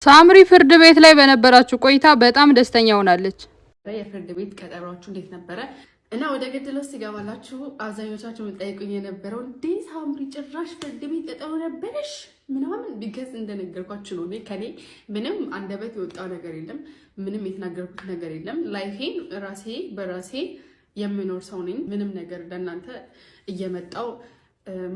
ሳምሪ ፍርድ ቤት ላይ በነበራችሁ ቆይታ በጣም ደስተኛ ሆናለች። የፍርድ ቤት ቀጠሯችሁ እንዴት ነበረ? እና ወደ ገድለው ሲገባላችሁ አብዛኞቻችሁ የምጠይቁኝ የነበረው እንዴ ሳምሪ ጭራሽ ፍርድ ቤት ቀጠሮ ነበረሽ ምናምን ቢገዝ እንደነገርኳችሁ ነው። ከኔ ምንም አንደበት የወጣው ነገር የለም፣ ምንም የተናገርኩት ነገር የለም። ላይፌን ራሴ በራሴ የምኖር ሰው ነኝ። ምንም ነገር ለእናንተ እየመጣው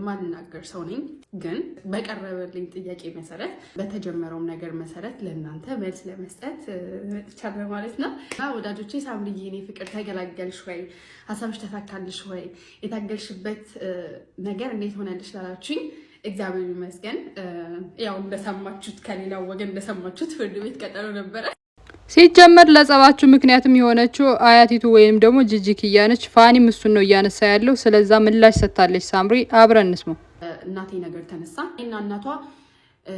ማልናገር ሰው ነኝ። ግን በቀረበልኝ ጥያቄ መሰረት በተጀመረው ነገር መሰረት ለእናንተ መልስ ለመስጠት መጥቻለሁ ማለት ነው። ወዳጆቼ ሳምሪዬ የኔ ፍቅር ተገላገልሽ ወይ? ሀሳብሽ ተሳካልሽ ወይ? የታገልሽበት ነገር እንዴት ሆነልሽ ላላችሁኝ እግዚአብሔር ይመስገን። ያው እንደሰማችሁት ከሌላው ወገን እንደሰማችሁት ፍርድ ቤት ቀጠሮ ነበረ። ሲጀመር ለጸባችሁ ምክንያቱም የሆነችው አያቲቱ ወይም ደግሞ ጂጂኪያ ነች። ፋኒም እሱን ነው እያነሳ ያለው። ስለዛ ምላሽ ሰጥታለች ሳምሪ። አብረን እንስማው። እናቴ ነገር ተነሳ እና እናቷ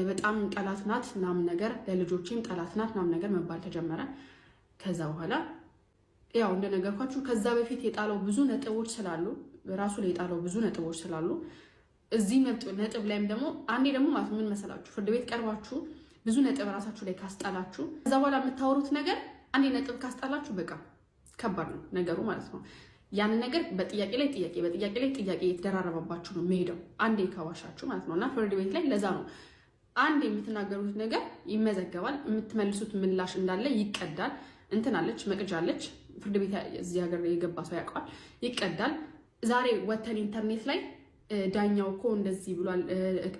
በጣም ጠላት ናት ምናምን ነገር፣ ለልጆቼም ጠላት ናት ምናምን ነገር መባል ተጀመረ። ከዛ በኋላ ያው እንደነገርኳችሁ ከዛ በፊት የጣለው ብዙ ነጥቦች ስላሉ ራሱ ላይ የጣለው ብዙ ነጥቦች ስላሉ እዚህ ነጥብ ላይም ደግሞ አንዴ ደግሞ ማለት ምን መሰላችሁ ፍርድ ቤት ቀርባችሁ ብዙ ነጥብ ራሳችሁ ላይ ካስጣላችሁ ከዛ በኋላ የምታወሩት ነገር አንዴ ነጥብ ካስጣላችሁ በቃ ከባድ ነው ነገሩ ማለት ነው። ያን ነገር በጥያቄ ላይ ጥያቄ በጥያቄ ላይ ጥያቄ የተደራረበባችሁ ነው የሚሄደው አንዴ ካዋሻችሁ ማለት ነውና ፍርድ ቤት ላይ ለዛ ነው አንዴ የምትናገሩት ነገር ይመዘገባል፣ የምትመልሱት ምላሽ እንዳለ ይቀዳል። እንትናለች መቅጃለች ፍርድ ቤት እዚህ ሀገር የገባ ሰው ያውቃል። ይቀዳል። ዛሬ ወተን ኢንተርኔት ላይ ዳኛው እኮ እንደዚህ ብሏል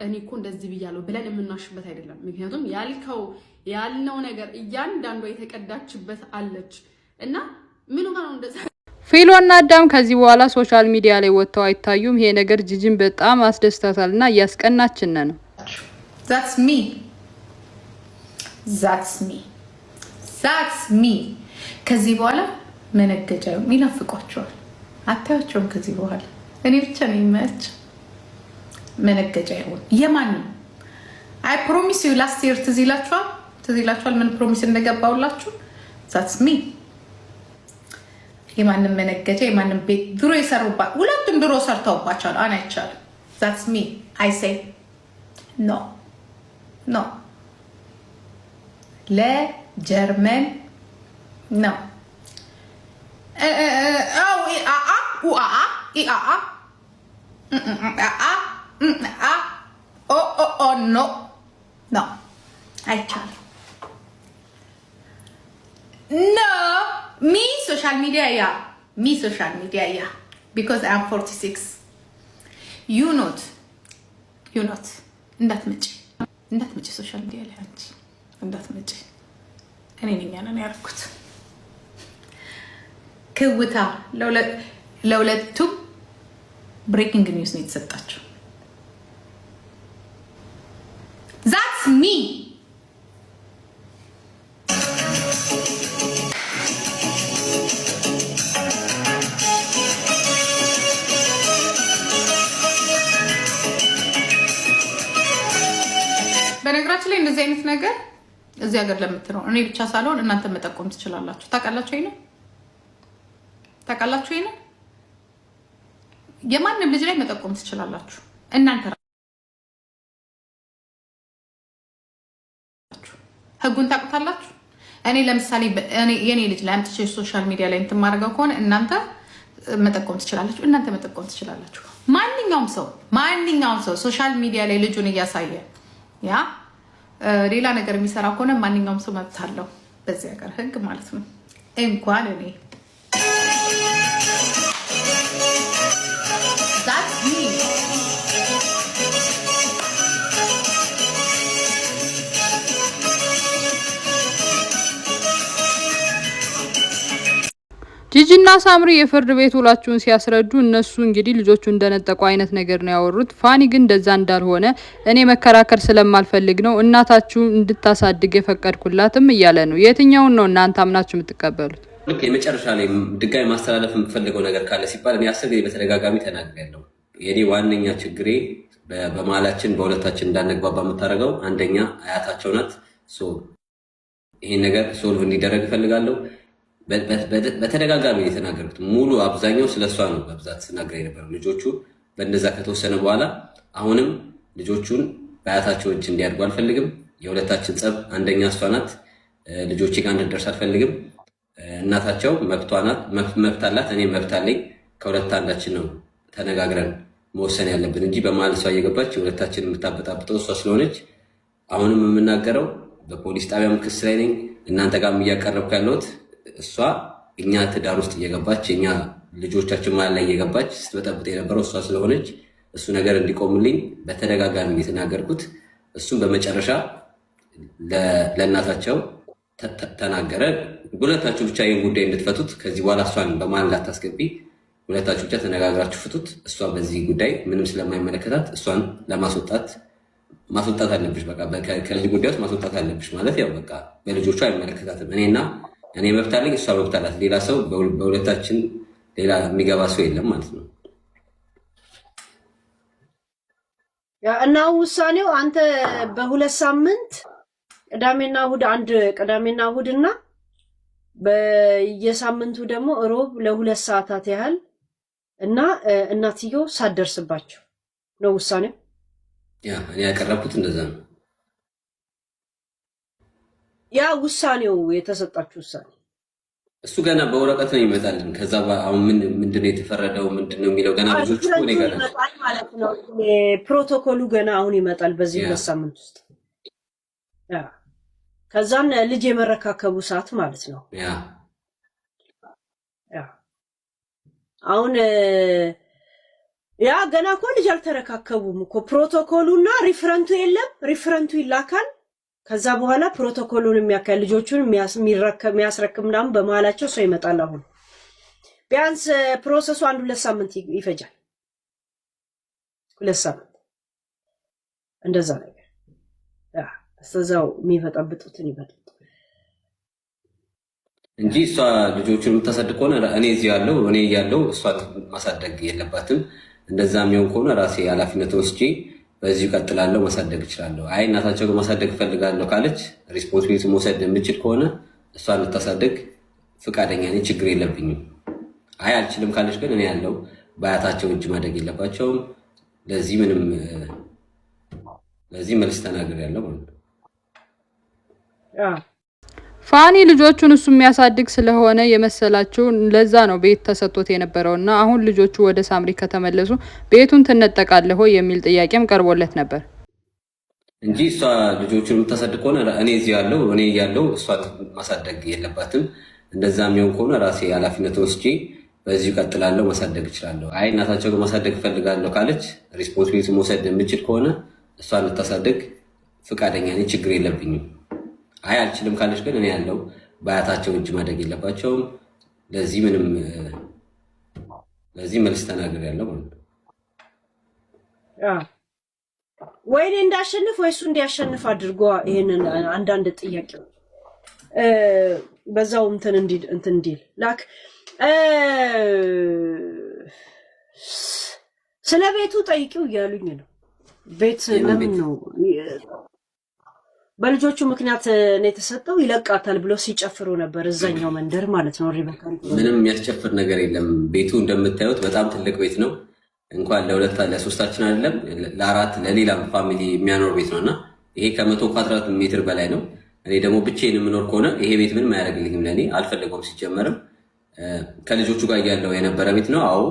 እኔ እኮ እንደዚህ ብያለሁ ብለን የምናሽበት አይደለም። ምክንያቱም ያልነው ነገር እያንዳንዷ የተቀዳችበት አለች እና ምን ሆነ እንደዛ ፊሎና አዳም ከዚህ በኋላ ሶሻል ሚዲያ ላይ ወጥተው አይታዩም። ይሄ ነገር ጂጂን በጣም አስደስታታልና እያስቀናችን ነው። That's me ከዚህ በኋላ መነገጃው ይናፍቋቸዋል። አታያቸውም ከዚህ በኋላ እኔ ብቻ ነኝ ማች መነገጃ ይሁን የማን አይ ፕሮሚስ ዩ ላስት ይር ትዝ ይላችኋል ምን ፕሮሚስ እንደገባውላችሁ that's me የማንም መነገጃ የማንም ቤት ድሮ የሰሩባ ሁለቱም ድሮ ሰርተውባቸዋል አና ይቻል that's me I say no ለጀርመን ነው no አይቻልም። No me social media yeah because I am 46 you not እንዳትመጪ ሶሻል ሚዲያ ላይ አንቺ እንዳትመጪ እኔ ነኝ ያንን ያልኩት ክውታ ለሁለቱም ብሬኪንግ ኒውስ ነው የተሰጣቸው። that's me በነገራችን ላይ እንደዚህ አይነት ነገር እዚህ ሀገር ለምትኖር እኔ ብቻ ሳልሆን እናንተ መጠቆም ትችላላችሁ። ታውቃላችሁ ይሄን የማንም ልጅ ላይ መጠቆም ትችላላችሁ እናንተ ህጉን ታውቁታላችሁ። እኔ ለምሳሌ የኔ ልጅ ላይ አምጥቼ ሶሻል ሚዲያ ላይ እንትማረጋው ከሆነ እናንተ መጠቆም ትችላላችሁ። ማንኛውም ሰው ሶሻል ሚዲያ ላይ ልጁን እያሳየ ያ ሌላ ነገር የሚሰራ ከሆነ ማንኛውም ሰው መብት አለው በዚህ ሀገር ህግ ማለት ነው። እንኳን እኔ ጂጂና ሳምሪ የፍርድ ቤት ውላችሁን ሲያስረዱ እነሱ እንግዲህ ልጆቹ እንደነጠቁ አይነት ነገር ነው ያወሩት። ፋኒ ግን እንደዛ እንዳልሆነ እኔ መከራከር ስለማልፈልግ ነው እናታችሁ እንድታሳድግ የፈቀድኩላትም እያለ ነው። የትኛውን ነው እናንተ አምናችሁ የምትቀበሉት? ልክ የመጨረሻ ላይ ድጋሚ ማስተላለፍ የምፈልገው ነገር ካለ ሲባል እኔ 10 ጊዜ በተደጋጋሚ ተናግሬያለሁ። የኔ ዋነኛ ችግሬ በመሀላችን በሁለታችን እንዳንግባባ የምታደርገው አንደኛ አያታቸው ናት። ይሄን ነገር ሶልቭ እንዲደረግ እፈልጋለሁ። በተደጋጋሚ የተናገርኩት ሙሉ አብዛኛው ስለሷ ነው በብዛት ስናገር የነበረው። ልጆቹ በእንደዛ ከተወሰነ በኋላ አሁንም ልጆቹን በአያታቸው እጅ እንዲያድጉ አልፈልግም። የሁለታችን ጸብ አንደኛ እሷ ናት። ልጆቼ ጋር እንድትደርስ አልፈልግም። እናታቸው መብት አላት፣ እኔ መብት አለኝ። ከሁለት አንዳችን ነው ተነጋግረን መወሰን ያለብን እንጂ በመሀል እሷ እየገባች የሁለታችን የምታበጣብጠው እሷ ስለሆነች አሁንም የምናገረው በፖሊስ ጣቢያም ክስ ላይ ነኝ። እናንተ ጋርም እያቀረብኩ ያለሁት እሷ እኛ ትዳር ውስጥ እየገባች እኛ ልጆቻችን መሀል ላይ እየገባች ስትበጠብጥ የነበረው እሷ ስለሆነች እሱ ነገር እንዲቆምልኝ በተደጋጋሚ የተናገርኩት። እሱም በመጨረሻ ለእናታቸው ተናገረ። ሁለታችሁ ብቻ ይህን ጉዳይ እንድትፈቱት፣ ከዚህ በኋላ እሷን በመሀል ላታስገቢ፣ ሁለታችሁ ብቻ ተነጋግራችሁ ፍቱት። እሷ በዚህ ጉዳይ ምንም ስለማይመለከታት እሷን ማስወጣት አለብሽ። በቃ ከዚህ ጉዳይ ውስጥ ማስወጣት አለብሽ ማለት ያው በቃ በልጆቹ አይመለከታትም። እኔ መብት አለኝ፣ እሷ መብት አላት። ሌላ ሰው በሁለታችን ሌላ የሚገባ ሰው የለም ማለት ነው። እና ውሳኔው አንተ በሁለት ሳምንት ቅዳሜና እሑድ አንድ ቅዳሜና እሑድና በየሳምንቱ ደግሞ ሮብ ለ2 ሰዓታት ያህል እና እናትየው ሳትደርስባቸው ነው ውሳኔው። እኔ ያቀረብኩት እንደዛ ነው። ያ ውሳኔው የተሰጣችሁ ውሳኔ እሱ ገና በወረቀት ነው ይመጣልን። ከዛ አሁን ምንድነው የተፈረደው ምንድነው የሚለው ገና ልጆቹ እኮ ነው ይመጣል ማለት ነው። ፕሮቶኮሉ ገና አሁን ይመጣል በዚህ 2 ሳምንት ውስጥ። ከዛን ልጅ የመረካከቡ ሰዓት ማለት ነው። አሁን ያ ገና እኮ ልጅ አልተረካከቡም እኮ። ፕሮቶኮሉና ሪፈረንቱ የለም። ሪፈረንቱ ይላካል። ከዛ በኋላ ፕሮቶኮሉን የሚያካል ልጆቹን የሚያስረክብ ምናምን በመሀላቸው ሰው ይመጣል። አሁን ቢያንስ ፕሮሰሱ 1-2 ሳምንት ይፈጃል። 2 ሳምንት እንደዛ ነገር እዛው የሚፈጣብጡትን ይፈጣል እንጂ እሷ ልጆቹን የምታሳድግ ከሆነ እኔ እዚህ ያለው እኔ እያለው እሷ ማሳደግ የለባትም። እንደዛ የሚሆን ከሆነ ራሴ ኃላፊነት ወስጄ በዚሁ ቀጥላለሁ፣ ማሳደግ እችላለሁ። አይ እናታቸው ጋር ማሳደግ እፈልጋለሁ ካለች ሪስፖንሲቢሊቲ መውሰድ የምችል ከሆነ እሷ እንድታሳደግ ፈቃደኛ ነኝ፣ ችግር የለብኝም። አይ አልችልም ካለች ግን እኔ ያለው በአያታቸው እጅ ማደግ የለባቸውም። ለዚህ መልስ ተናግሬያለሁ ማለት ነው። ፋኒ ልጆቹን እሱ የሚያሳድግ ስለሆነ የመሰላቸው ለዛ ነው ቤት ተሰጥቶት የነበረውና አሁን ልጆቹ ወደ ሳምሪ ከተመለሱ ቤቱን ትነጠቃለህ የሚል ጥያቄም ቀርቦለት ነበር እንጂ እሷ ልጆቹን የምታሳድግ ከሆነ እኔ እዚህ ያለው እኔ እያለው እሷ ማሳደግ የለባትም። እንደዛ የሚሆን ከሆነ ራሴ ኃላፊነት ወስጄ በዚሁ ቀጥላለሁ፣ ማሳደግ እችላለሁ። አይ እናታቸው ጋር ማሳደግ እፈልጋለሁ ካለች ሪስፖንሲቢሊቲ መውሰድ የምችል ከሆነ እሷ እንድታሳደግ ፈቃደኛ ነኝ፣ ችግር የለብኝም። አይ አልችልም ካለች ግን እኔ ያለው በአያታቸው እጅ ማደግ የለባቸውም። ለዚህ መልስ ተናግሬያለሁ ማለት ነው። ወይኔ እንዳሸንፍ ወይ እሱ እንዲያሸንፍ አድርጎ ይሄንን አንዳንድ ጥያቄ በዛው እንትን እንዲል ላክ ስለ ቤቱ ጠይቂው እያሉኝ ነው። ቤት ለምን ነው በልጆቹ ምክንያት ነው የተሰጠው ይለቃታል ብሎ ሲጨፍሩ ነበር እዛኛው መንደር ማለት ነው። ሪበካ ምንም የሚያስጨፍር ነገር የለም። ቤቱ እንደምታዩት በጣም ትልቅ ቤት ነው። እንኳን ለሶስታችን አይደለም ለአራት ለሌላም ፋሚሊ የሚያኖር ቤት ነውና ይሄ ከ100 ኳድራት ሜትር በላይ ነው። እኔ ደግሞ ብቻዬን የምኖር ከሆነ ይሄ ቤት ምንም አያደርግልኝም፣ ለኔ አልፈልገውም። ሲጀመርም ከልጆቹ ጋር ያለው የነበረ ቤት ነው። አዎ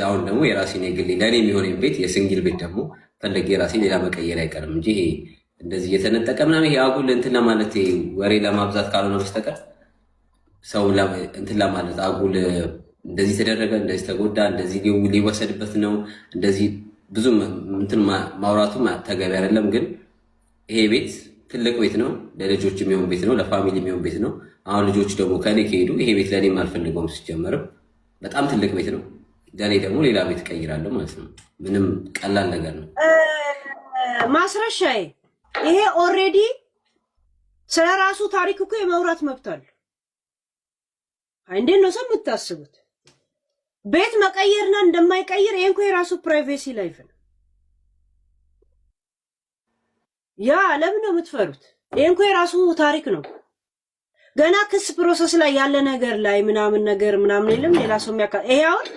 አሁን ደግሞ የራሴ ነው ግሌ ለኔ የሚሆን ቤት የሲንግል ቤት ደግሞ ፈለጌ የራሴ ሌላ መቀየር አይቀርም እንጂ ይሄ እንደዚህ እየተነጠቀ ምናምን ይሄ አጉል እንትን ለማለት ይሄ ወሬ ለማብዛት ካልሆነ በስተቀር ሰው እንትን ለማለት አጉል እንደዚህ ተደረገ፣ እንደዚህ ተጎዳ፣ እንደዚህ ሊወሰድበት ነው፣ እንደዚህ ብዙ እንትን ማውራቱ ተገቢ አይደለም። ግን ይሄ ቤት ትልቅ ቤት ነው፣ ለልጆች የሚሆን ቤት ነው፣ ለፋሚሊ የሚሆን ቤት ነው። አሁን ልጆች ደግሞ ከኔ ከሄዱ ይሄ ቤት ለኔ አልፈልገውም። ሲጀመርም በጣም ትልቅ ቤት ነው፣ ለኔ ደግሞ ሌላ ቤት እቀይራለሁ ማለት ነው። ምንም ቀላል ነገር ነው። ማስረሻዬ ይሄ ኦልሬዲ ስለ ራሱ ታሪክ እኮ የመውራት መብት አለ። እንዴት ነው ሰው የምታስቡት? ቤት መቀየርና እንደማይቀየር ይሄን እኮ የራሱ ፕራይቬሲ ላይፍ ነው። ያ ለምን ነው የምትፈሩት? ይሄን እኮ የራሱ ታሪክ ነው። ገና ክስ ፕሮሰስ ላይ ያለ ነገር ላይ ምናምን የለም ሌላ ሰው ይሄ አሁን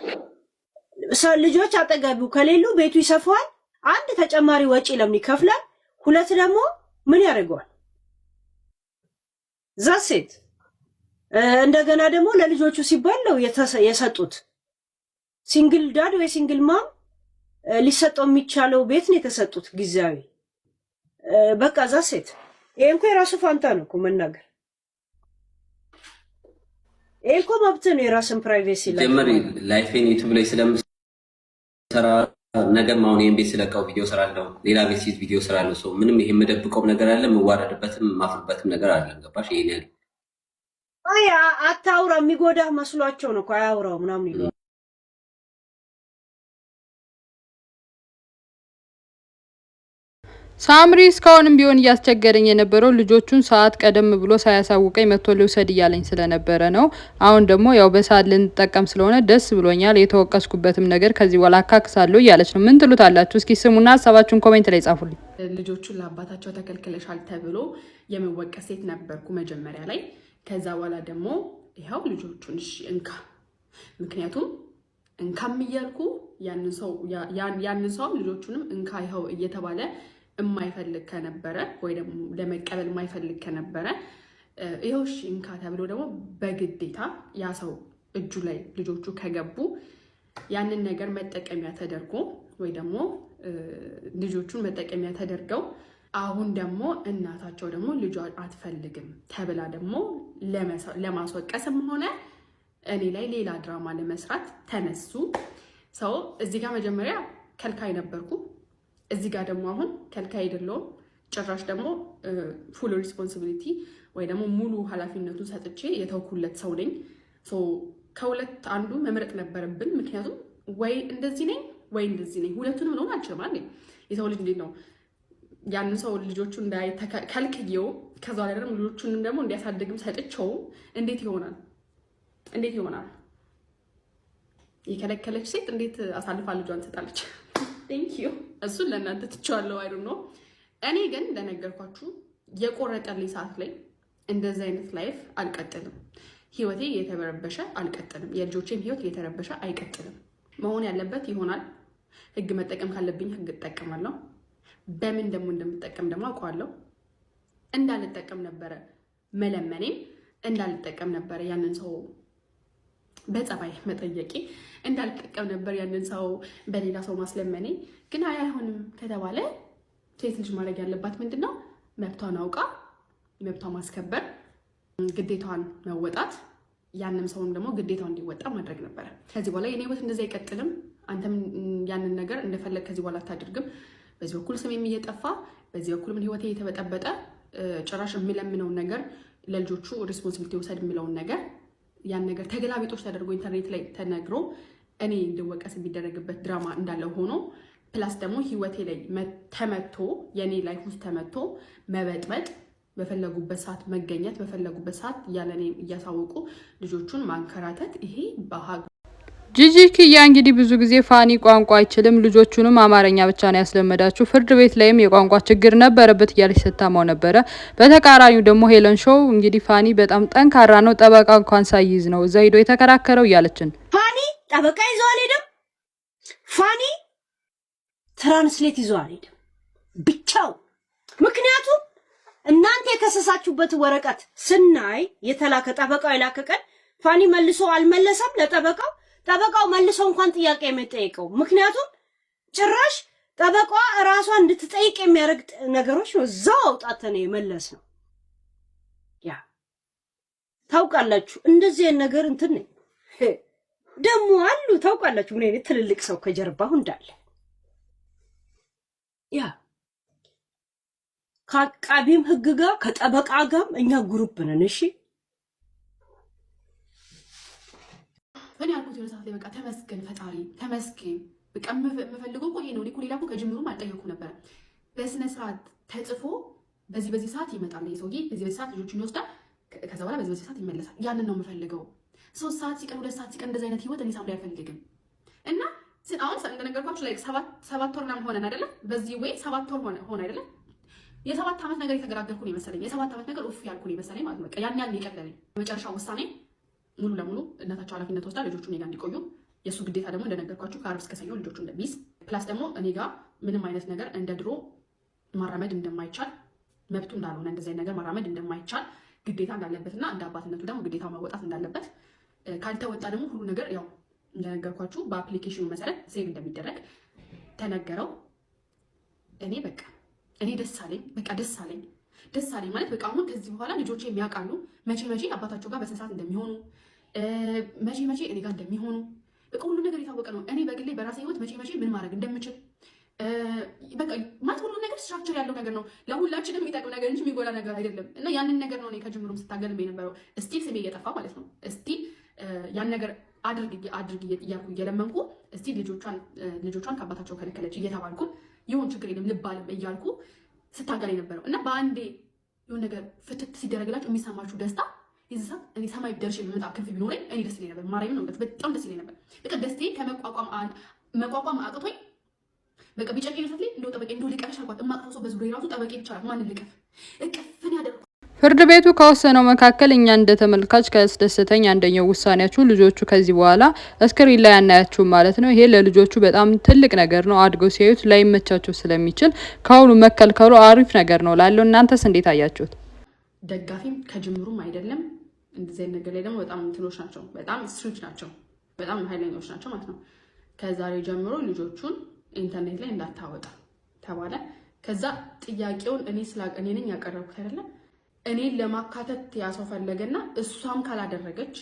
ልጆች አጠገቡ ከሌሉ ቤቱ ይሰፋዋል። አንድ ተጨማሪ ወጪ ለምን ይከፍላል? ሁለት ደግሞ ምን ያደርገዋል? ዛሴት እንደገና ደግሞ ለልጆቹ ሲባል ነው የሰጡት። ሲንግል ዳድ ወይ ሲንግል ማም ሊሰጠው የሚቻለው ቤት ነው የተሰጡት ጊዜያዊ። በቃ ዛሴት ይሄ እንኳን የራሱ ፋንታ ነው እኮ መናገር። ይሄ እኮ መብት ነው፣ የራስን ፕራይቬሲ ላይ ጀመሪ ላይፌን ዩቲዩብ ላይ ስለምሰራ ነገም አሁን ይሄን ቤት ስለቀው ቪዲዮ ሰራለሁ፣ ሌላ ቤት ሲት ቪዲዮ ሰራለሁ። ሰው ምንም ይሄ የምደብቀው ነገር አለ፣ የምዋረድበትም የማፍርበትም ነገር አለ። ገባሽ? ይሄን ያለ አይ አታውራ፣ የሚጎዳህ መስሏቸው ነው እኮ አያውራው ምናምን ይሉ። ሳምሪ እስካሁንም ቢሆን እያስቸገረኝ የነበረው ልጆቹን ሰዓት ቀደም ብሎ ሳያሳውቀኝ መጥቶ ልውሰድ እያለኝ ስለነበረ ነው። አሁን ደግሞ ያው በሰዓት ልንጠቀም ስለሆነ ደስ ብሎኛል። የተወቀስኩበትም ነገር ከዚህ በኋላ አካክሳለሁ እያለች ነው። ምን ትሉታላችሁ? እስኪ ስሙና ሀሳባችሁን ኮሜንት ላይ ጻፉልኝ። ልጆቹን ለአባታቸው ተከልክለሻል ተብሎ የመወቀስ ሴት ነበርኩ መጀመሪያ ላይ። ከዛ በኋላ ደግሞ ይኸው ልጆቹን እሺ እንካ፣ ምክንያቱም እንካም እያልኩ ያንን ሰው ልጆቹንም እንካ ይኸው እየተባለ የማይፈልግ ከነበረ ወይ ደግሞ ለመቀበል የማይፈልግ ከነበረ ይኸው እሺ እንካ ተብሎ ደግሞ በግዴታ ያ ሰው እጁ ላይ ልጆቹ ከገቡ ያንን ነገር መጠቀሚያ ተደርጎ ወይ ደግሞ ልጆቹን መጠቀሚያ ተደርገው አሁን ደግሞ እናታቸው ደግሞ ልጇ አትፈልግም ተብላ ደግሞ ለማስወቀስም ሆነ እኔ ላይ ሌላ ድራማ ለመስራት ተነሱ። ሰው እዚህ ጋር መጀመሪያ ከልካይ ነበርኩ፣ እዚህ ጋር ደግሞ አሁን ከልካይ አይደለሁም። ጭራሽ ደግሞ ፉል ሪስፖንሲቢሊቲ ወይ ደግሞ ሙሉ ኃላፊነቱን ሰጥቼ የተውኩለት ሰው ነኝ። ከሁለት አንዱ መምረጥ ነበረብን። ምክንያቱም ወይ እንደዚህ ነኝ ወይ እንደዚህ ነኝ፣ ሁለቱንም ልሆን አልችልም። አንዴ የሰው ልጅ እንዴት ነው ያንን ሰው ልጆቹ እንዳይከልክየው ከዛ ላይ ደግሞ ልጆቹንም ደግሞ እንዲያሳድግም ሰጥቼው እንዴት ይሆናል? እንዴት ይሆናል? የከለከለች ሴት እንዴት አሳልፋ ልጇን ትሰጣለች? ቴንክ ዩ። እሱን ለእናንተ ትቼዋለሁ። አይ ዶንት ኖ። እኔ ግን እንደነገርኳችሁ የቆረጠልኝ ሰዓት ላይ እንደዚህ አይነት ላይፍ አልቀጥልም። ህይወቴ እየተበረበሸ አልቀጥልም። የልጆቼም ህይወት እየተረበሸ አይቀጥልም። መሆን ያለበት ይሆናል። ህግ መጠቀም ካለብኝ ህግ እጠቀማለሁ። በምን ደግሞ እንደምጠቀም ደግሞ አውቀዋለሁ። እንዳልጠቀም ነበረ መለመኔም፣ እንዳልጠቀም ነበረ ያንን ሰው በጸባይ መጠየቄ፣ እንዳልጠቀም ነበር ያንን ሰው በሌላ ሰው ማስለመኔ። ግን አይሆንም ከተባለ ሴት ልጅ ማድረግ ያለባት ምንድነው? መብቷን አውቃ መብቷን ማስከበር፣ ግዴታዋን መወጣት፣ ያንን ሰውም ደግሞ ግዴታውን እንዲወጣ ማድረግ ነበረ። ከዚህ በኋላ የኔ ህይወት እንደዛ አይቀጥልም። አንተም ያንን ነገር እንደፈለግ ከዚህ በኋላ አታድርግም። በዚህ በኩል ስሜም እየጠፋ በዚህ በኩል ምን ህይወቴ እየተበጠበጠ ጭራሽ የሚለምነውን ነገር ለልጆቹ ሪስፖንሲቢሊቲ ወሰድ የሚለውን ነገር ያን ነገር ተገላቢጦች ተደርጎ ኢንተርኔት ላይ ተነግሮ እኔ እንድወቀስ የሚደረግበት ድራማ እንዳለው ሆኖ ፕላስ ደግሞ ህይወቴ ላይ ተመቶ የኔ ላይፍ ውስጥ ተመቶ መበጥበጥ፣ በፈለጉበት ሰዓት መገኘት፣ በፈለጉበት ሰዓት ያለኔ እያሳወቁ ልጆቹን ማንከራተት፣ ይሄ በሀግ ጂጂ ኪያ እንግዲህ ብዙ ጊዜ ፋኒ ቋንቋ አይችልም፣ ልጆቹንም አማርኛ ብቻ ነው ያስለመዳችሁ፣ ፍርድ ቤት ላይም የቋንቋ ችግር ነበረበት እያለች ስታማው ነበረ። በተቃራኒው ደግሞ ሄለን ሾው እንግዲህ ፋኒ በጣም ጠንካራ ነው፣ ጠበቃ እንኳን ሳይይዝ ነው እዛ ሄዶ የተከራከረው እያለችን። ፋኒ ጠበቃ ይዞ አልሄደም። ፋኒ ትራንስሌት ይዞ አልሄደም ብቻው። ምክንያቱም እናንተ የከሰሳችሁበት ወረቀት ስናይ የተላከ ጠበቃው የላከ ቀን ፋኒ መልሶ አልመለሰም ለጠበቃው። ጠበቃው መልሶ እንኳን ጥያቄ የማይጠይቀው ምክንያቱም ጭራሽ ጠበቃዋ እራሷ እንድትጠይቅ የሚያደርግ ነገሮች ነው እዛው አውጣተን የመለስ ነው። ያ ታውቃላችሁ፣ እንደዚህ ነገር እንትን ደግሞ አሉ። ታውቃላችሁ ምን አይነት ትልልቅ ሰው ከጀርባው እንዳለ። ያ ከአቃቢም ህግ ጋር ከጠበቃ ጋር እኛ ግሩፕ ነን። እሺ እኔ አልኩት የሆነ ሰዓት ላይ በቃ ተመስገን ፈጣሪ ተመስገን። በቃ የምፈልገው እኮ ይሄ ነው። እኔ እኮ ሌላ እኮ ከጅምሩም አልጠየኩ ነበር። በስነ ስርዓት ተጽፎ በዚህ ሰዓት ይመጣል ይሄ ሰውዬ፣ በዚህ ሰዓት ልጆቹን ይወስዳል፣ ከዛ በኋላ በዚህ ሰዓት ይመለሳል። ያንን ነው የምፈልገው። 3 ሰዓት ሲቀር 2 ሰዓት ሲቀር እንደዚህ አይነት ህይወት እኔ ሳምሪ አልፈልግም። እና አሁን እንደነገርኳችሁ ላይ 7 ወር ምናምን ሆነን አይደለም፣ በዚህ ወይ 7 ወር ሆነ አይደለም። የ7 ዓመት ነገር የተገራገርኩ ነው የመሰለኝ። የ7 ዓመት ነገር ኡፍ ያልኩ ነው የመሰለኝ ማለት ነው። በቃ ያን ያህል የቀለለኝ መጨረሻው ውሳኔ ሙሉ ለሙሉ እናታቸው ኃላፊነት ወስዳ ልጆቹ እኔ ጋር እንዲቆዩ፣ የእሱ ግዴታ ደግሞ እንደነገርኳችሁ ከአርብ እስከ ሰኞ ልጆቹ እንደሚይዝ፣ ፕላስ ደግሞ እኔ ጋር ምንም አይነት ነገር እንደ ድሮ ማራመድ እንደማይቻል፣ መብቱ እንዳልሆነ እንደዚህ ነገር ማራመድ እንደማይቻል ግዴታ እንዳለበትና እንደ አባትነቱ ደግሞ ግዴታ መወጣት እንዳለበት ካልተወጣ ደግሞ ሁሉ ነገር ያው እንደነገርኳችሁ በአፕሊኬሽኑ መሰረት ሴቭ እንደሚደረግ ተነገረው። እኔ ደስ አለኝ። በቃ ደስ አለኝ ማለት በቃ አሁን ከዚህ በኋላ ልጆቼ የሚያውቃሉ መቼ አባታቸው ጋር በስንት ሰዓት እንደሚሆኑ መቼ እኔ ጋር እንደሚሆኑ በቃ ሁሉ ነገር የታወቀ ነው። እኔ በግሌ በራሴ ህይወት መቼ ምን ማድረግ እንደምችል በቃ ማለት ሁሉ ነገር ስትራክቸር ያለው ነገር ነው። ለሁላችንም የሚጠቅም ነገር እንጂ የሚጎላ ነገር አይደለም። እና ያንን ነገር ነው እኔ ከጅምሩም ስታገልም የነበረው። እስቲል ስሜ እየጠፋ ማለት ነው። እስቲል ያን ነገር አድርግ እያልኩ እየለመንኩ እስቲል ልጆቿን ከአባታቸው ከለከለች እየተባልኩ ይሁን ችግር የለም ልባልም እያልኩ ስታገል የነበረው እና በአንዴ የሆነ ነገር ፍትት ሲደረግላችሁ የሚሰማችሁ ደስታ የዚህ ሰዓት እኔ ሰማይ ደርሼ የሚመጣ ክንፍ ቢኖረኝ እኔ ደስ ይለኝ ነበር። ማርያምን ነው በጣም ደስ ይለኝ ነበር። በቃ ደስቴ መቋቋም አቅቶኝ በቃ ቢጨቀኝ ሰት ላይ እንደው ጠበቄ እንደው ልቀፍሽ አልኳት። እማቅፈው ሰው በዙሪያዬ ራሱ ጠበቄ ይቻላል። ማንን ልቀፍ? እቅፍን ያደርኩ ፍርድ ቤቱ ከወሰነው መካከል እኛ እንደ ተመልካች ከስደስተኝ አንደኛው ውሳኔያችሁ ልጆቹ ከዚህ በኋላ ስክሪን ላይ አናያችሁም ማለት ነው። ይሄ ለልጆቹ በጣም ትልቅ ነገር ነው። አድገው ሲያዩት ላይመቻቸው ስለሚችል ከአሁኑ መከልከሉ አሪፍ ነገር ነው ላለው። እናንተስ እንዴት አያችሁት? ደጋፊም ከጅምሩም አይደለም። እንደዚህ አይነት ነገር ላይ ደግሞ በጣም እንትኖች ናቸው፣ በጣም ስትሪክት ናቸው፣ በጣም ኃይለኞች ናቸው ማለት ነው። ከዛሬ ጀምሮ ልጆቹን ኢንተርኔት ላይ እንዳታወጣ ተባለ። ከዛ ጥያቄውን እኔ ነኝ ያቀረብኩት አይደለም እኔን ለማካተት ያሰው ፈለገና እሷም ካላደረገች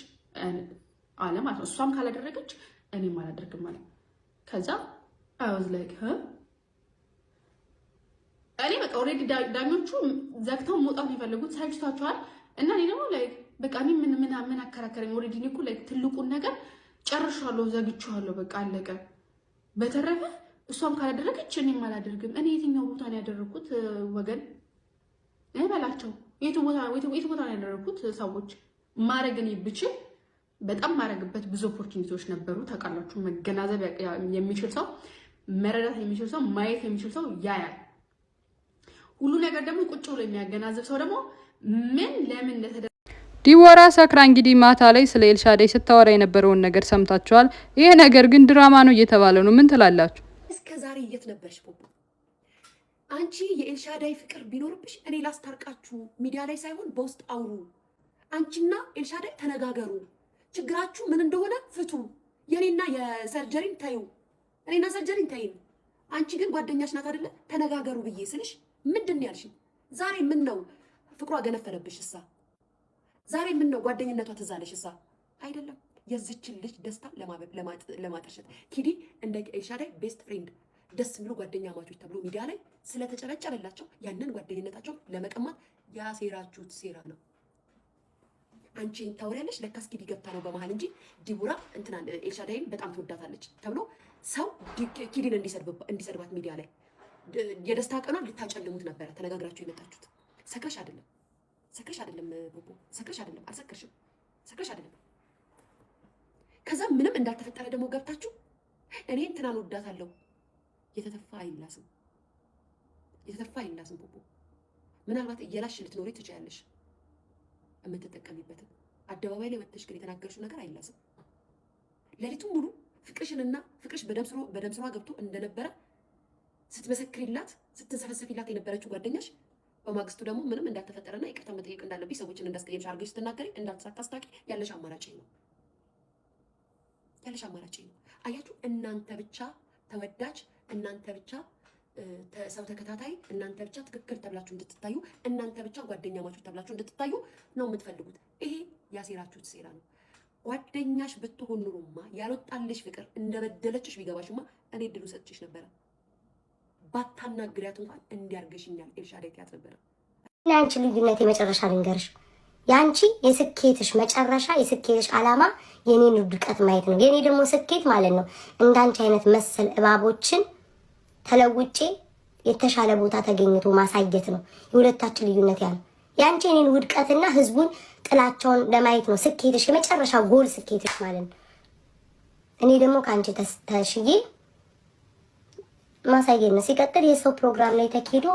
አለ ማለት ነው። እሷም ካላደረገች እኔም አላደርግም ማለት። ከዛ አይወዝ ላይክ እኔ በቃ ኦልሬዲ ዳኞቹ ዘግተው መውጣት ነው የፈለጉት። ሳይችታቸዋል እና እኔ ደግሞ ላይክ በቃ እኔ ምን አከራከረኝ? ኦልሬዲ እኔ እኮ ላይክ ትልቁን ነገር ጨርሻለሁ፣ ዘግቼዋለሁ፣ በቃ አለቀ። በተረፈ እሷም ካላደረገች እኔም አላደርግም። እኔ የትኛው ቦታ ነው ያደረኩት ወገን በላቸው? የቱ ቦታ ነው ያደረኩት? ሰዎች ማረግን ብችል በጣም ማረግበት ብዙ ኦፖርቹኒቲዎች ነበሩ። ታውቃላችሁ፣ መገናዘብ የሚችል ሰው፣ መረዳት የሚችል ሰው፣ ማየት የሚችል ሰው ያያል። ሁሉ ነገር ደግሞ ቁጭ ብሎ የሚያገናዝብ ሰው ደግሞ ምን ለምን እንደተደረገ ዲቦራ ሰክራ እንግዲህ ማታ ላይ ስለ ኤልሻዳይ ስታወራ የነበረውን ነገር ሰምታችኋል። ይሄ ነገር ግን ድራማ ነው እየተባለ ነው። ምን ትላላችሁ? እስከ ዛሬ የት ነበርሽ ፖፖ? አንቺ የኤልሻዳይ ፍቅር ቢኖርብሽ እኔ ላስታርቃችሁ፣ ሚዲያ ላይ ሳይሆን በውስጥ አውሩ። አንቺና ኤልሻዳይ ተነጋገሩ፣ ችግራችሁ ምን እንደሆነ ፍቱ። የኔና የሰርጀሪን ታዩ፣ እኔና ሰርጀሪን ታዩ። አንቺ ግን ጓደኛሽ ናት አይደለ? ተነጋገሩ ብዬ ስልሽ ምንድን ነው ያልሽኝ? ዛሬ ምን ነው ፍቅሯ ገነፈለብሽ? እሳ ዛሬ ምን ነው ጓደኝነቷ ትዛለሽ? እሳ አይደለም የዚችን ልጅ ደስታ ለማጠርሸት ኪዲ እንደ ኤልሻዳይ ቤስት ፍሬንድ ደስ የሚሉ ጓደኛ ማቾች ተብሎ ሚዲያ ላይ ስለተጨበጨበላቸው ያንን ጓደኝነታቸው ለመቀማት ያሴራችሁት ሴራ ነው። አንቺ ታወሪያለሽ፣ ለካስ ኪዲ ገብታ ነው በመሃል እንጂ ዲቦራ እንትና ኤልሻዳይን በጣም ትወዳታለች ተብሎ ሰው ኪዲን እንዲሰድባት ሚዲያ ላይ የደስታ ቀኗን ልታጨልሙት ነበረ ተነጋግራችሁ የመጣችሁት። ሰክረሽ አይደለም ቦቦ፣ ሰክረሽ አይደለም፣ አልሰክርሽም፣ ሰክረሽ አይደለም። ከዛ ምንም እንዳልተፈጠረ ደግሞ ገብታችሁ እኔ እንትናን ወዳታለሁ። የተተፋ አይላስም ቦቦ። ምናልባት እየላሽ ልትኖሪ ትችያለሽ የምትጠቀሚበትን። አደባባይ ላይ ወጥተሽ ግን የተናገርሽው ነገር አይላስም። ሌሊቱን ሙሉ ፍቅርሽ በደም ስሯ ገብቶ እንደነበረ ስትመሰክሪላት ስትንሰፈሰፊላት የነበረችው ጓደኛሽ በማግስቱ ደግሞ ምንም እንዳልተፈጠረና ይቅርታ መጠየቅ እንዳለብሽ ሰዎችን እንዳስቀየምሽ አድርገሽ ስትናገሪ እንዳልተሳታስታቂ ያለሽ አማራጭ ነው። አያችሁ፣ እናንተ ብቻ ተወዳጅ፣ እናንተ ብቻ ሰው ተከታታይ፣ እናንተ ብቻ ትክክል ተብላችሁ እንድትታዩ፣ እናንተ ብቻ ጓደኛ ማቾች ተብላችሁ እንድትታዩ ነው የምትፈልጉት። ይሄ ያሴራችሁት ሴራ ነው። ጓደኛሽ ብትሆን ኑሮማ ያልወጣልሽ ፍቅር እንደበደለችሽ ቢገባሽማ እኔ እድሉ ሰጥችሽ ነበረ። ባታናግሪያት እንኳን እንዲያርገሽኛል ኤልሻዳይ ትያት ነበረ። ለአንቺ ልዩነት የመጨረሻ ልንገርሽ፣ የአንቺ የስኬትሽ መጨረሻ የስኬትሽ ዓላማ የኔን ውድቀት ማየት ነው። የኔ ደግሞ ስኬት ማለት ነው እንዳንቺ አይነት መሰል እባቦችን ተለውጬ የተሻለ ቦታ ተገኝቶ ማሳየት ነው። የሁለታችን ልዩነት ያለው የአንቺ የኔን ውድቀትና ህዝቡን ጥላቸውን ለማየት ነው ስኬትሽ፣ የመጨረሻ ጎል ስኬትሽ ማለት ነው። እኔ ደግሞ ከአንቺ ተሽዬ ማሳየት ነው። ሲቀጥል የሰው ፕሮግራም ላይ ተኪዶ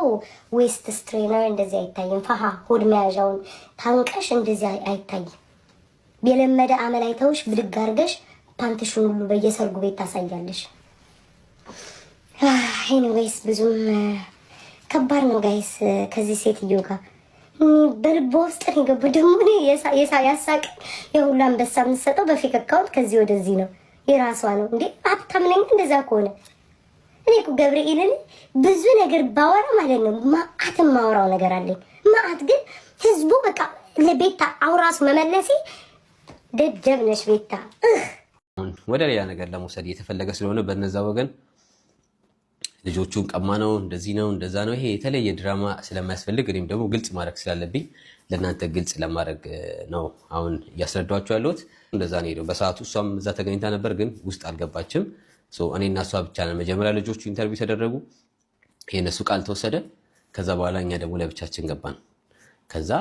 ዌስት ስትሬነር እንደዚህ አይታይም። ፈሃ ሆድ መያዣውን ታንቀሽ እንደዚህ አይታይም። የለመደ አመል አይተውሽ ብድግ አድርገሽ ፓንትሽን ሁሉ በየሰርጉ ቤት ታሳያለሽ። ኤኒዌይስ ብዙም ከባድ ነው ጋይስ ከዚህ ሴትዮ ጋር በልቦ ውስጥ ነው የገባው። ደግሞ ያሳቅ የሁሉ አንበሳ የምትሰጠው በፌክ አካውንት ከዚህ ወደዚህ ነው፣ የራሷ ነው እንዴ? ሀብታም ነኝ እንደዛ ከሆነ እኔ እኮ ገብርኤልን ብዙ ነገር ባወራ ማለት ነው ማአትም ማወራው ነገር አለኝ ማአት። ግን ህዝቡ በቃ ለቤታ አውራሱ መመለሲ ደደብ ነሽ ቤታ። ወደ ሌላ ነገር ለመውሰድ እየተፈለገ ስለሆነ በነዛ ወገን ልጆቹን ቀማ ነው እንደዚህ ነው እንደዛ ነው፣ ይሄ የተለየ ድራማ ስለማያስፈልግ እኔም ደግሞ ግልጽ ማድረግ ስላለብኝ ለእናንተ ግልጽ ለማድረግ ነው አሁን እያስረዳኋቸው ያለሁት። እንደዛ ነው ሄደው በሰዓቱ እሷም እዛ ተገኝታ ነበር፣ ግን ውስጥ አልገባችም። እኔ እና እሷ ብቻ ነን። መጀመሪያ ልጆቹ ኢንተርቪው ተደረጉ፣ የእነሱ ቃል ተወሰደ። ከዛ በኋላ እኛ ደግሞ ለብቻችን ገባን። ከዛ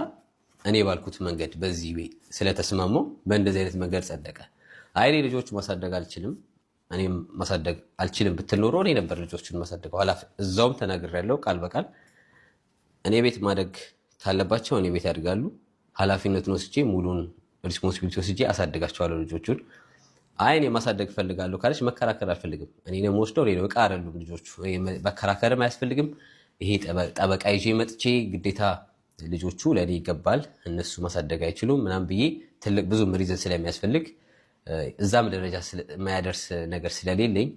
እኔ ባልኩት መንገድ በዚህ ስለተስማማው በእንደዚህ አይነት መንገድ ጸደቀ። እኔ ልጆቹ ማሳደግ አልችልም፣ እኔም ማሳደግ አልችልም ብትል ኖሮ እኔ ነበር ልጆቹን ማሳደገው። እዛውም ተናግሬያለሁ ቃል በቃል እኔ ቤት ማደግ ካለባቸው እኔ ቤት ያድጋሉ። ኃላፊነቱን ወስጄ ሙሉን ሪስፖንሲቢሊቲ ወስጄ አሳድጋቸዋለሁ ልጆቹን። እኔ ማሳደግ እፈልጋለሁ ካለች መከራከር አልፈልግም። እኔ ነው የምወስደው፣ እኔ ነው ዕቃ አይደሉም ልጆቹ። መከራከርም አያስፈልግም። ይሄ ጠበቃ ይዤ መጥቼ ግዴታ ልጆቹ ለእኔ ይገባል እነሱ ማሳደግ አይችሉም ምናምን ብዬ ትልቅ ብዙ ሪዝን ስለሚያስፈልግ እዛም ደረጃ የማያደርስ ነገር ስለሌለኝ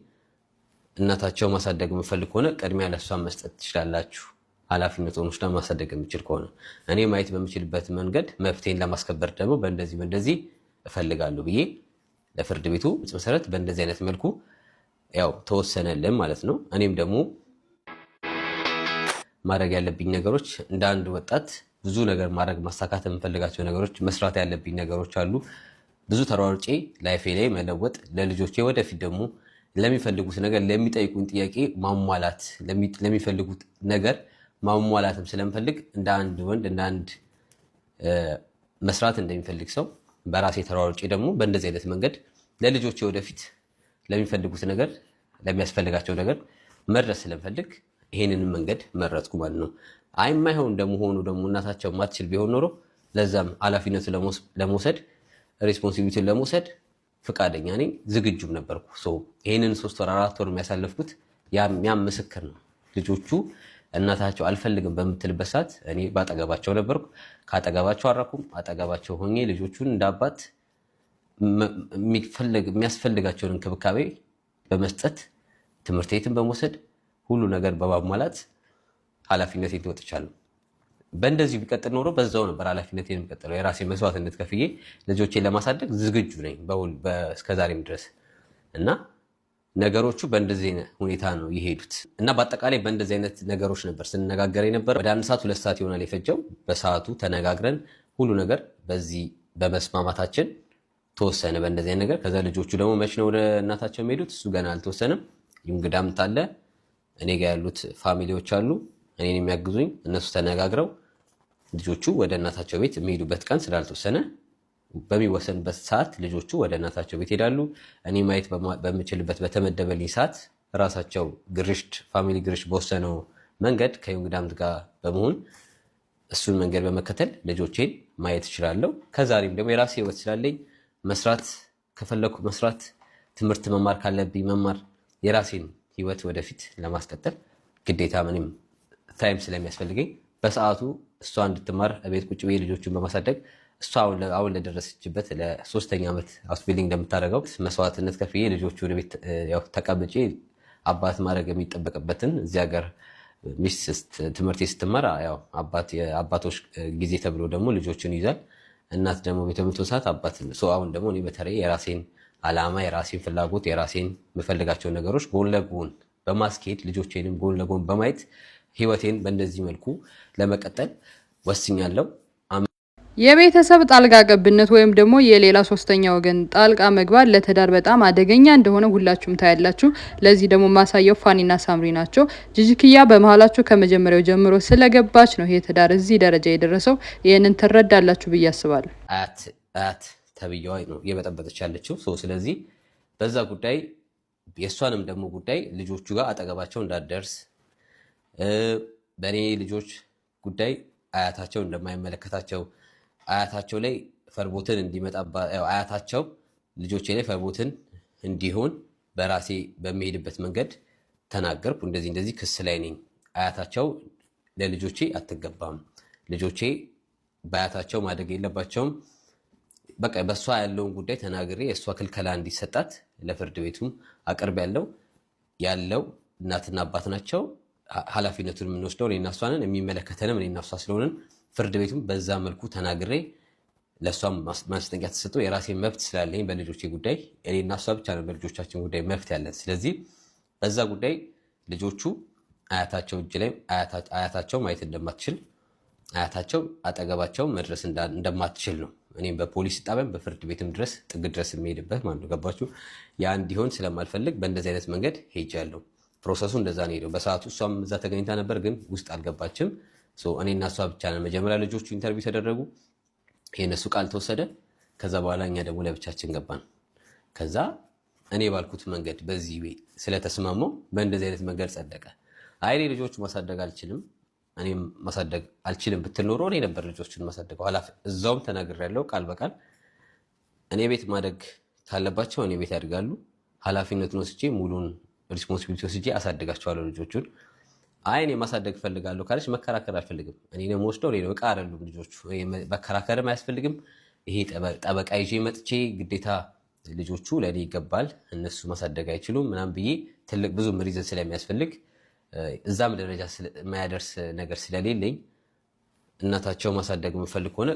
እናታቸው ማሳደግ የምፈልግ ከሆነ ቅድሚያ ለእሷን መስጠት ትችላላችሁ፣ ኃላፊነቱን ወስዳ ማሳደግ የምችል ከሆነ እኔ ማየት በምችልበት መንገድ መፍትሄን ለማስከበር ደግሞ በእንደዚህ እፈልጋለሁ ብዬ ለፍርድ ቤቱ መሰረት በእንደዚህ አይነት መልኩ ያው ተወሰነልን ማለት ነው። እኔም ደግሞ ማድረግ ያለብኝ ነገሮች እንደ አንድ ወጣት ብዙ ነገር ማድረግ ማሳካት የምፈልጋቸው ነገሮች መስራት ያለብኝ ነገሮች አሉ። ብዙ ተሯርጬ ላይፌ ላይ መለወጥ፣ ለልጆቼ ወደፊት ደግሞ ለሚፈልጉት ነገር ለሚጠይቁኝ ጥያቄ ማሟላት፣ ለሚፈልጉት ነገር ማሟላትም ስለምፈልግ እንደ አንድ ወንድ እንደ አንድ መስራት እንደሚፈልግ ሰው በራሴ ተሯርጬ ደግሞ በእንደዚህ አይነት መንገድ ለልጆቼ ወደፊት ለሚፈልጉት ነገር ለሚያስፈልጋቸው ነገር መድረስ ስለምፈልግ ይሄንን መንገድ መረጥኩ ማለት ነው። የማይሆን እንደመሆኑ ደግሞ እናታቸው ማትችል ቢሆን ኖሮ ለዛም ኃላፊነቱ ለመውሰድ ሬስፖንሲቢሊቲን ለመውሰድ ፍቃደኛ ነኝ፣ ዝግጁም ነበርኩ። ይሄንን 3 ወር 4 ወር የሚያሳለፍኩት ያም ምስክር ነው። ልጆቹ እናታቸው አልፈልግም በምትልበት ሰዓት እኔ ባጠገባቸው ነበርኩ። ካጠገባቸው አራኩም፣ አጠገባቸው ሆኜ ልጆቹን እንዳባት የሚያስፈልጋቸውን እንክብካቤ በመስጠት ትምህርት ቤትን በመውሰድ ሁሉ ነገር በማሟላት ኃላፊነቴን ተወጥቻለሁ። በእንደዚህ ቢቀጥል ኖሮ በዛው ነበር ኃላፊነቴን የሚቀጥለው። የራሴ መስዋዕትነት ከፍዬ ልጆቼን ለማሳደግ ዝግጁ ነኝ እስከዛሬም ድረስ እና ነገሮቹ በእንደዚህ አይነት ሁኔታ ነው የሄዱት እና በአጠቃላይ በእንደዚህ አይነት ነገሮች ነበር ስንነጋገር ነበር። ወደ 1 ሰዓት 2 ሰዓት ይሆናል የፈጀው። በሰዓቱ ተነጋግረን ሁሉ ነገር በዚህ በመስማማታችን ተወሰነ በእንደዚህ አይነት ነገር። ከዛ ልጆቹ ደግሞ መች ነው ወደ እናታቸው የሚሄዱት እሱ ገና አልተወሰነም። ይንግዳምት አለ፣ እኔ ጋር ያሉት ፋሚሊዎች አሉ እኔን የሚያግዙኝ። እነሱ ተነጋግረው ልጆቹ ወደ እናታቸው ቤት የሚሄዱበት ቀን ስላልተወሰነ በሚወሰንበት ሰዓት ልጆቹ ወደ እናታቸው ቤት ሄዳሉ። እኔ ማየት በምችልበት በተመደበልኝ ሰዓት ራሳቸው ፋሚሊ ግርሽ በወሰነው መንገድ ከዩንግዳምት ጋር በመሆን እሱን መንገድ በመከተል ልጆቼን ማየት እችላለሁ። ከዛሬም ደግሞ የራሴ ህይወት ስላለኝ መስራት ከፈለኩ መስራት፣ ትምህርት መማር ካለብኝ መማር፣ የራሴን ህይወት ወደፊት ለማስቀጠል ግዴታ ምንም ታይም ስለሚያስፈልገኝ በሰዓቱ እሷ እንድትማር ቤት ቁጭ ብዬ ልጆቹን በማሳደግ እሷ አሁን ለደረሰችበት ለ3ኛ ዓመት ሃውስቢልዲንግ እንደምታደርገው መስዋዕትነት ከፍዬ ልጆቹ ወደ ቤት ተቀብጬ አባት ማድረግ የሚጠበቅበትን እዚህ ሀገር ሚስት ትምህርት ስትማር አባቶች ጊዜ ተብሎ ደግሞ ልጆችን ይዛል። እናት ደግሞ ቤት በምትሆን ሰዓት አባት። አሁን ደግሞ እኔ በተለይ የራሴን ዓላማ የራሴን ፍላጎት የራሴን የምፈልጋቸውን ነገሮች ጎን ለጎን በማስኬድ ልጆቼንም ጎን ለጎን በማየት ህይወቴን በእንደዚህ መልኩ ለመቀጠል ወስኛለሁ። የቤተሰብ ጣልቃ ገብነት ወይም ደግሞ የሌላ ሶስተኛ ወገን ጣልቃ መግባት ለትዳር በጣም አደገኛ እንደሆነ ሁላችሁም ታያላችሁ። ለዚህ ደግሞ ማሳያው ፋኒና ሳምሪ ናቸው። ጂጂክያ በመሀላቸው ከመጀመሪያው ጀምሮ ስለገባች ነው ይሄ ትዳር እዚህ ደረጃ የደረሰው። ይህንን ትረዳላችሁ ብዬ አስባለሁ። አያት ተብዬዋ ነው እየበጠበጠች ያለችው። ስለዚህ በዛ ጉዳይ የእሷንም ደግሞ ጉዳይ ልጆቹ ጋር አጠገባቸው እንዳትደርስ፣ በእኔ ልጆች ጉዳይ አያታቸው እንደማይመለከታቸው፣ አያታቸው ላይ ፈርቦትን እንዲመጣ አያታቸው ልጆቼ ላይ ፈርቦትን እንዲሆን በራሴ በሚሄድበት መንገድ ተናገርኩ። እንደዚህ ክስ ላይ ነኝ። አያታቸው ለልጆቼ አትገባም፣ ልጆቼ በአያታቸው ማደግ የለባቸውም። በቃ በእሷ ያለውን ጉዳይ ተናግሬ የእሷ ክልከላ እንዲሰጣት ለፍርድ ቤቱም አቅርብ ያለው እናትና አባት ናቸው። ኃላፊነቱን የምንወስደው እኔና እሷ ነን። የሚመለከተንም እኔና እሷ ስለሆንን ፍርድ ቤቱም በዛ መልኩ ተናግሬ ለእሷም ማስጠንቀቂያ ተሰጥቶ የራሴን መብት ስላለኝ በልጆቼ ጉዳይ እኔና እሷ ብቻ ነው በልጆቻችን ጉዳይ መብት ያለን። ስለዚህ በዛ ጉዳይ ልጆቹ አያታቸው እጅ ላይ አያታቸው ማየት እንደማትችል አያታቸው አጠገባቸው መድረስ እንደማትችል ነው እኔም በፖሊስ ጣቢያም በፍርድ ቤትም ድረስ ጥግ ድረስ የሚሄድበት ማለት ነው። ገባችሁ? ያ እንዲሆን ስለማልፈልግ በእንደዚህ አይነት መንገድ ሄጃለሁ። ፕሮሰሱ እንደዛ ነው ሄደው። በሰዓቱ እሷም እዛ ተገኝታ ነበር፣ ግን ውስጥ አልገባችም። እኔና እሷ ብቻ ነን። መጀመሪያ ልጆቹ ኢንተርቪው ተደረጉ፣ የእነሱ ቃል ተወሰደ። ከዛ በኋላ እኛ ደግሞ ለብቻችን ገባን። ከዛ እኔ ባልኩት መንገድ በዚህ ስለተስማማው በእንደዚህ አይነት መንገድ ጸደቀ። አይ ልጆቹ ማሳደግ አልችልም እኔም ማሳደግ አልችልም ብትል ኖሮ እኔ ነበር ልጆችን ማሳደገው። እዛውም ተናግሬያለሁ ቃል በቃል እኔ ቤት ማደግ ካለባቸው እኔ ቤት ያድጋሉ። ኃላፊነቱን ወስጄ ሙሉን ሪስፖንሲቢሊቲ ወስጄ አሳድጋቸዋለሁ ልጆቹን። አይ እኔ ማሳደግ ፈልጋለሁ ካለች መከራከር አልፈልግም። እኔ ነው ወስደው እኔ ነው ዕቃ አይደሉም ልጆቹ። መከራከርም አያስፈልግም። ይሄ ጠበቃ ይዤ መጥቼ ግዴታ ልጆቹ ለእኔ ይገባል እነሱ ማሳደግ አይችሉም ምናምን ብዬ ትልቅ ብዙ ሪዝን ስለሚያስፈልግ እዛም ደረጃ የማያደርስ ነገር ስለሌለኝ እናታቸው ማሳደግ የምፈልግ ከሆነ